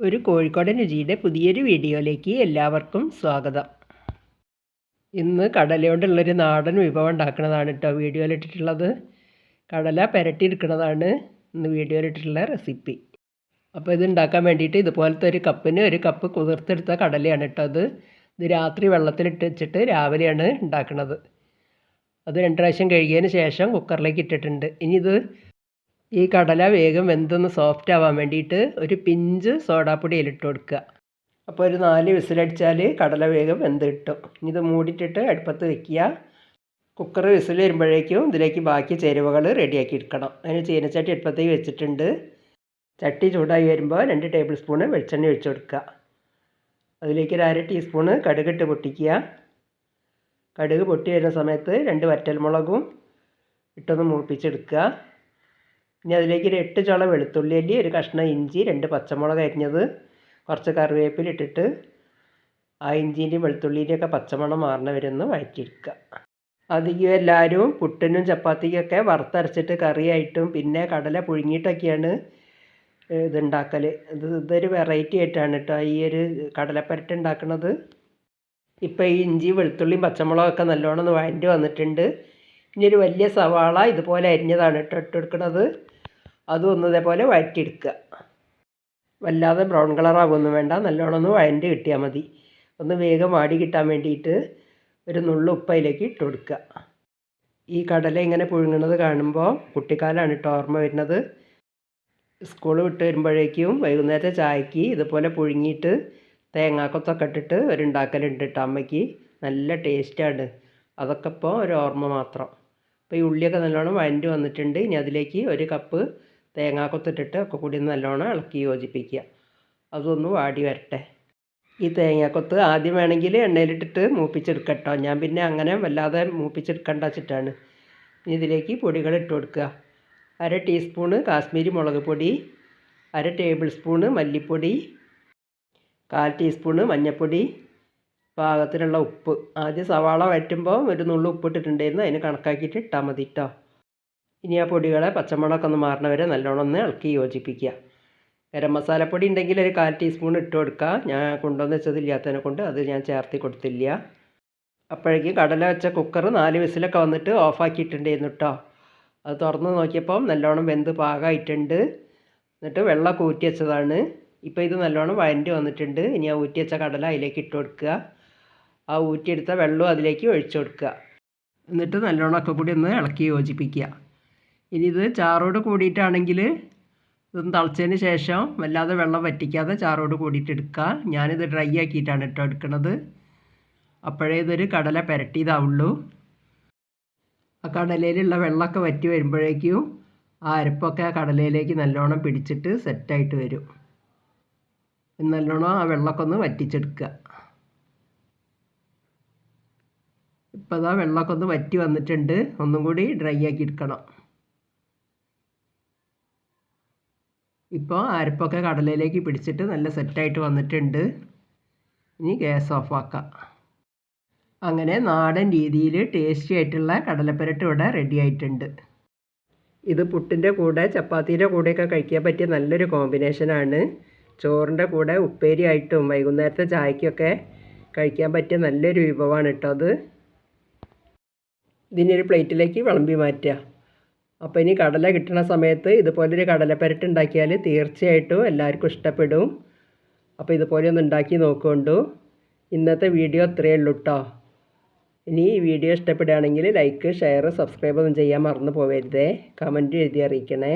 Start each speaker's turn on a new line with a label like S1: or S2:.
S1: ഒരു കോഴിക്കോടൻ രുചിയുടെ പുതിയൊരു വീഡിയോയിലേക്ക് എല്ലാവർക്കും സ്വാഗതം. ഇന്ന് കടലയോണ്ടുള്ളൊരു നാടൻ വിഭവം ഉണ്ടാക്കുന്നതാണ് കേട്ടോ വീഡിയോയിലിട്ടിട്ടുള്ളത്. കടല പുരട്ടിയെടുക്കുന്നതാണ് ഇന്ന് വീഡിയോയിലിട്ടിട്ടുള്ള റെസിപ്പി. അപ്പോൾ ഇത് ഉണ്ടാക്കാൻ വേണ്ടിയിട്ട് ഇതുപോലത്തെ ഒരു കപ്പിന് ഒരു കപ്പ് കുതിർത്തെടുത്ത കടലയാണ് കേട്ടോ ഇത് രാത്രി വെള്ളത്തിലിട്ട് വെച്ചിട്ട് രാവിലെയാണ് ഉണ്ടാക്കുന്നത്. അത് 2 പ്രാവശ്യം കഴുകിയതിന് ശേഷം കുക്കറിലേക്ക് ഇട്ടിട്ടുണ്ട്. ഇനി ഈ കടല വേഗം വെന്തൊന്ന് സോഫ്റ്റ് ആവാൻ വേണ്ടിയിട്ട് ഒരു പിഞ്ച് സോഡാപ്പൊടി അതിലിട്ട് കൊടുക്കുക. അപ്പോൾ ഒരു 4 വിസിലടിച്ചാൽ കടല വേഗം വെന്ത് കിട്ടും. ഇനി ഇത് മൂടിയിട്ടിട്ട് അടുപ്പത്ത് വെക്കുക. കുക്കർ വിസിൽ വരുമ്പോഴേക്കും ഇതിലേക്ക് ബാക്കി ചേരുവകൾ റെഡിയാക്കി എടുക്കണം. അതിന് ചീനച്ചട്ടി അടുപ്പത്തേക്ക് വെച്ചിട്ടുണ്ട്. ചട്ടി ചൂടായി വരുമ്പോൾ 2 ടേബിൾ സ്പൂണ് വെളിച്ചെണ്ണ ഒഴിച്ച് കൊടുക്കുക. അതിലേക്ക് ഒരു 1/2 ടീസ്പൂണ് കടുകിട്ട് പൊട്ടിക്കുക. കടുക് പൊട്ടി വരുന്ന സമയത്ത് 2 വറ്റൽമുളകും ഇട്ടൊന്ന് മൂപ്പിച്ചെടുക്കുക. ഇനി അതിലേക്ക് ഒരു 8 ചുള വെളുത്തുള്ളി അല്ലി, ഒരു കഷ്ണം ഇഞ്ചി, 2 പച്ചമുളക് അരിഞ്ഞത്, കുറച്ച് കറിവേപ്പില ഇട്ടിട്ട് ആ ഇഞ്ചിൻ്റെയും വെളുത്തുള്ളിൻ്റെയൊക്കെ പച്ചമണം മാറണ വരെ ഒന്ന് വഴറ്റിയെടുക്കുക. അധികം എല്ലാവരും പുട്ടിനും ചപ്പാത്തിക്കൊക്കെ വറുത്തരച്ചിട്ട് കറിയായിട്ടും പിന്നെ കടല പുഴുങ്ങിയിട്ടൊക്കെയാണ് ഇതുണ്ടാക്കൽ. ഇതൊരു വെറൈറ്റി ആയിട്ടാണ് കേട്ടോ ഈ ഒരു കടലപ്പരട്ട് ഉണ്ടാക്കുന്നത്. ഇപ്പോൾ ഈ ഇഞ്ചി വെളുത്തുള്ളിയും പച്ചമുളകൊക്കെ നല്ലോണം ഒന്ന് വഴറ്റി വന്നിട്ടുണ്ട്. ഇനി ഒരു വലിയ സവാള ഇതുപോലെ അരിഞ്ഞതാണ് കേട്ടോ ഇട്ട് കൊടുക്കുന്നത്. അതും ഒന്ന് ഇതേപോലെ വഴറ്റിയെടുക്കുക. വല്ലാതെ ബ്രൗൺ കളറാകൊന്നും വേണ്ട, നല്ലോണം ഒന്ന് വഴറ്റി കിട്ടിയാൽ മതി. ഒന്ന് വേഗം വാടി കിട്ടാൻ വേണ്ടിയിട്ട് ഒരു നുള്ളു ഉപ്പ് അതിലേക്ക് ഇട്ട് കൊടുക്കുക. ഈ കടല ഇങ്ങനെ പുഴുങ്ങുന്നത് കാണുമ്പോൾ കുട്ടിക്കാലമാണ് കേട്ടോ ഓർമ്മ വരുന്നത്. സ്കൂൾ വിട്ട് വരുമ്പോഴേക്കും വൈകുന്നേരത്തെ ചായക്ക് ഇതുപോലെ പുഴുങ്ങിയിട്ട് തേങ്ങാക്കൊത്തൊക്കെ ഇട്ടിട്ട് ഉണ്ടാക്കലുണ്ട് കേട്ടോ അമ്മയ്ക്ക്. നല്ല ടേസ്റ്റാണ്. അതൊക്കെ ഇപ്പോൾ ഒരു ഓർമ്മ മാത്രം. അപ്പോൾ ഈ ഉള്ളിയൊക്കെ നല്ലോണം വഴറ്റി വന്നിട്ടുണ്ട്. ഇനി അതിലേക്ക് ഒരു കപ്പ് തേങ്ങാക്കൊത്തിട്ടിട്ട് ഒക്കെ കൂടി നല്ലോണം ഇളക്കി യോജിപ്പിക്കുക. അതൊന്ന് വാടി വരട്ടെ. ഈ തേങ്ങാക്കൊത്ത് ആദ്യം വേണമെങ്കിൽ എണ്ണയിലിട്ടിട്ട് മൂപ്പിച്ചെടുക്കട്ടോ. ഞാൻ പിന്നെ അങ്ങനെ വല്ലാതെ മൂപ്പിച്ചെടുക്കണ്ട വെച്ചിട്ടാണ്. ഇനി ഇതിലേക്ക് പൊടികൾ ഇട്ട് കൊടുക്കുക. 1/2 ടീസ്പൂണ് കാശ്മീരി മുളക് പൊടി, 1/2 ടേബിൾ സ്പൂണ് മല്ലിപ്പൊടി, 1/4 ടീസ്പൂണ് മഞ്ഞൾപ്പൊടി, പാകത്തിനുള്ള ഉപ്പ്. ആദ്യം സവാള വഴറ്റുമ്പോൾ ഒരു നുള്ളു ഉപ്പിട്ടിട്ടുണ്ടായിരുന്നു, അതിന് കണക്കാക്കിയിട്ട് ഇട്ടാൽ മതി കേട്ടോ. ഇനി ആ പൊടികളെ പച്ചമുളകൊക്കെ ഒന്ന് മാറണ വരെ നല്ലോണം ഒന്ന് ഇളക്കി യോജിപ്പിക്കുക. ഗരം മസാലപ്പൊടി ഉണ്ടെങ്കിൽ ഒരു 1/4 ടീസ്പൂൺ ഇട്ട് കൊടുക്കുക. ഞാൻ കൊണ്ടുവന്ന് വെച്ചതില്ലാത്തതിനെ കൊണ്ട് അത് ഞാൻ ചേർത്തി കൊടുത്തില്ല. അപ്പോഴേക്കും കടല വെച്ച കുക്കർ 4 വിസിലൊക്കെ വന്നിട്ട് ഓഫാക്കിയിട്ടുണ്ടായിരുന്നു കേട്ടോ. അത് തുറന്ന് നോക്കിയപ്പം നല്ലോണം വെന്ത് പാകമായിട്ടുണ്ട്. എന്നിട്ട് വെള്ളം ഊറ്റി വെച്ചതാണ്. ഇപ്പോൾ ഇത് നല്ലോണം വഴറ്റി വന്നിട്ടുണ്ട്. ഇനി ആ ഊറ്റി വെച്ച കടല അതിലേക്ക് ഇട്ട് കൊടുക്കുക. ആ ഊറ്റിയെടുത്ത വെള്ളവും അതിലേക്ക് ഒഴിച്ചു കൊടുക്കുക. എന്നിട്ട് നല്ലോണം ഒക്കെ കൂടി ഒന്ന് ഇളക്കി യോജിപ്പിക്കുക. ഇനി ഇത് ചാറോട് കൂടിയിട്ടാണെങ്കിൽ ഇതൊന്ന് തിളച്ചതിന് ശേഷം വല്ലാതെ വെള്ളം വറ്റിക്കാതെ ചാറോട് കൂടിയിട്ട് എടുക്കുക. ഞാനിത് ഡ്രൈ ആക്കിയിട്ടാണ് കേട്ടോ എടുക്കുന്നത്. അപ്പോഴേ ഇതൊരു കടല പുരട്ടിയതാവുള്ളൂ. ആ കടലയിലുള്ള വെള്ളമൊക്കെ വറ്റി വരുമ്പോഴേക്കും ആ അരപ്പൊക്കെ ആ കടലയിലേക്ക് നല്ലോണം പിടിച്ചിട്ട് സെറ്റായിട്ട് വരും. നല്ലോണം ആ വെള്ളമൊക്കെ ഒന്ന് വറ്റിച്ചെടുക്കുക. ഇപ്പോൾ അതാ വെള്ളമൊക്കെ ഒന്ന് വറ്റി വന്നിട്ടുണ്ട്. ഒന്നും കൂടി ഡ്രൈ ആക്കി എടുക്കണം. ഇപ്പോൾ അരപ്പൊക്കെ കടലയിലേക്ക് പിടിച്ചിട്ട് നല്ല സെറ്റായിട്ട് വന്നിട്ടുണ്ട്. ഇനി ഗ്യാസ് ഓഫാക്കാം. അങ്ങനെ നാടൻ രീതിയിൽ ടേസ്റ്റി ആയിട്ടുള്ള കടലപ്പരട്ട് ഇവിടെ റെഡി ആയിട്ടുണ്ട്. ഇത് പുട്ടിൻ്റെ കൂടെ ചപ്പാത്തിയുടെ കൂടെയൊക്കെ കഴിക്കാൻ പറ്റിയ നല്ലൊരു കോമ്പിനേഷനാണ്. ചോറിൻ്റെ കൂടെ ഉപ്പേരി ആയിട്ടും വൈകുന്നേരത്തെ ചായക്കൊക്കെ കഴിക്കാൻ പറ്റിയ നല്ലൊരു വിഭവമാണ് കേട്ടോ അത്. ഇതിനൊരു പ്ലേറ്റിലേക്ക് വിളമ്പി മാറ്റുക. അപ്പോൾ ഇനി കടല കിട്ടുന്ന സമയത്ത് ഇതുപോലൊരു കടലപ്പരട്ട് ഉണ്ടാക്കിയാൽ തീർച്ചയായിട്ടും എല്ലാവർക്കും ഇഷ്ടപ്പെടും. അപ്പോൾ ഇതുപോലെ ഒന്ന് ഉണ്ടാക്കി നോക്കുകൊണ്ടു. ഇന്നത്തെ വീഡിയോ ഇത്രയേ ഉള്ളൂ കേട്ടോ. ഇനി ഈ വീഡിയോ ഇഷ്ടപ്പെടുകയാണെങ്കിൽ ലൈക്ക്, ഷെയർ, സബ്സ്ക്രൈബ് ഒന്നും ചെയ്യാൻ മറന്നു പോകരുതേ. കമൻറ്റ് എഴുതി അറിയിക്കണേ.